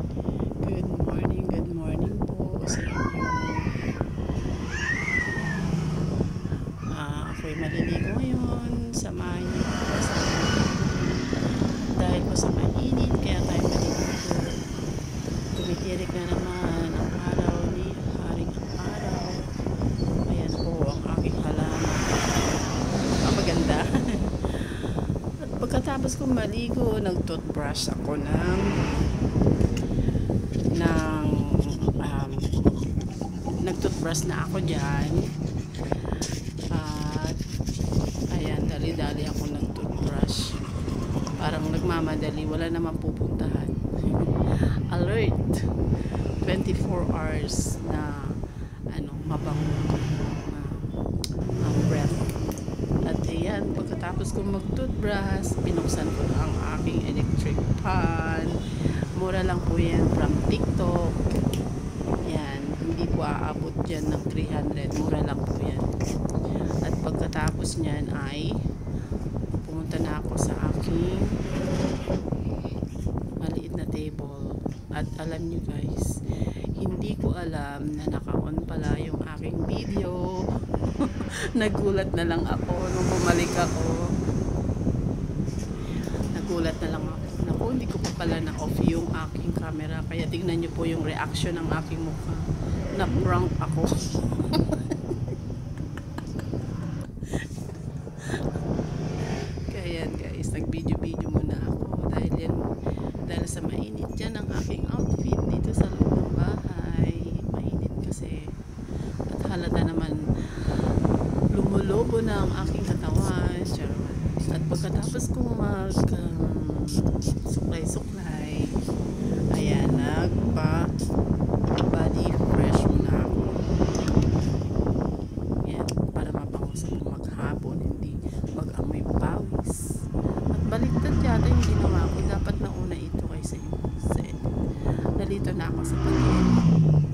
Good morning po sa inyo. Ako'y maliligo ngayon. Samahan niyo ako sa dahil po sa mainit, kaya tayo maliligo. Tumitirik na naman ang araw ni Haring Araw. Ayan po ang aking halaman. Ang maganda. At pagkatapos kong maligo, nag-toothbrush ako ng nag-toothbrush na ako dyan. At ayan, dali-dali ako nag-toothbrush. Parang nagmamadali, wala naman pupuntahan. Alert 24 hours na mabango na ang breath. At ayan, pagkatapos kong mag-toothbrush, binuksan ko ang aking electric fan. Mura lang po yan from TikTok. Yan, hindi po aabot dyan ng 300. Mura lang po yan. At pagkatapos nyan ay pumunta na ako sa aking maliit na table. At alam nyo guys, hindi ko alam na naka-on pala yung aking video. Nagulat na lang ako nung bumalik ako. Nagulat na lang ako. Naku, hindi ko pa pala na-off yung aking camera. Kaya tignan nyo po yung reaction ng aking mukha. Na-prank ako. Kaya yan guys, nag-video-video muna ako. Dahil sa mainit yan ang aking outfit dito sa loob ng bahay. Mainit kasi. At halata naman lumulobo na ang aking katawan. At pagkatapos kong suklay-suklay, ayan, body fresh muna ako. Ayan, para mabango sa maghapon, hindi mag-amoy pawis. At baliktad yata yung ginawa ko. Dapat nauna ito kaysa yung set. Nalito na ako sa pag-edit.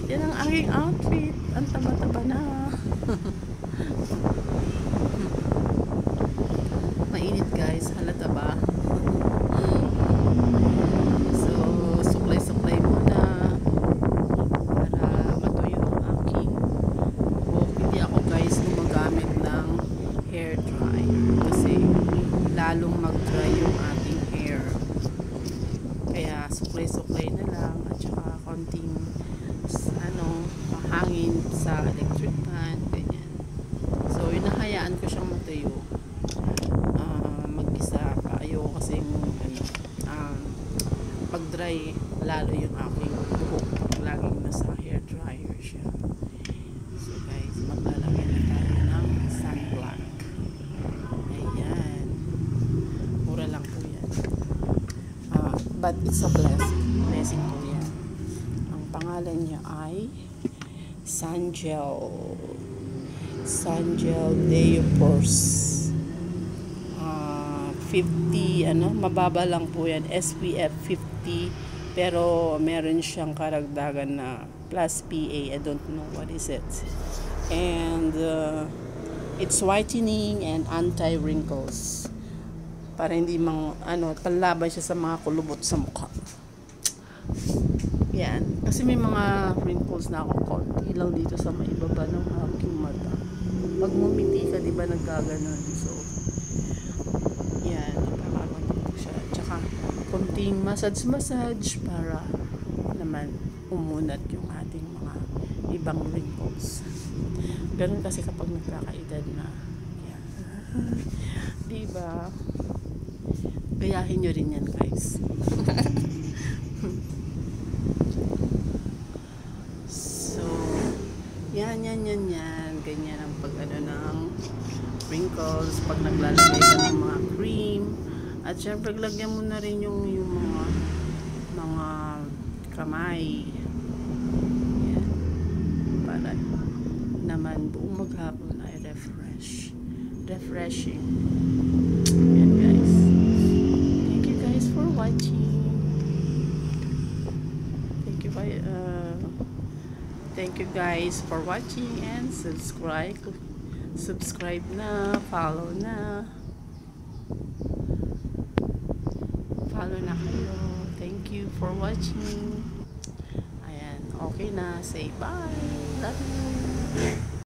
Yan ang aking outfit. Ang taba-taba na. Mainit guys, halata ba? So, suklay-suklay muna para matuyo ang aking buhok. Hindi ako guys gumagamit ng hair dryer kasi lalong mag-dry yung ating hair. Kaya suklay-suklay na lang at saka konting mahangin sa electric fan, ganyan. So, hinahayaan ko siyang matuyo. Mag-isa pa. Ayoko kasing pag dry lalo yung aking buhok pag laging nasa hair dryer siya. So guys, maglalagay na tayo ng sunblock. Ayan. Mura lang po yan. But it's a blessing po yan. Ang pangalan niya ay Sungel Deo Force. 50, mababa lang po yan, SPF 50, pero meron siyang karagdagan na plus PA, I don't know what is it. And it's whitening and anti-wrinkles. Para hindi panlaban siya sa mga kulubot sa mukha. Yan, kasi may mga wrinkles na ako, konti lang dito sa may ibaba ng aking mata. Pag ngumiti ka, di ba nagkaganon? So, yan, nakakaganito siya. Tsaka, konting massage para naman umunat yung ating mga ibang wrinkles. Ganun kasi kapag nagkakaedad na. Yan. Diba? Gayahin nyo rin yan, guys. So, yan. Ganyan ang ng wrinkles pag naglalagay ka ng mga cream. At syempre lagyan mo na rin yung mga kamay. Yan. Para naman buong maghapon ay refreshing. Yan guys. Thank you guys for watching. Thank you guys for watching and subscribe na, follow na kayo. Thank you for watching. Ayan, okay na. Say bye. Love you.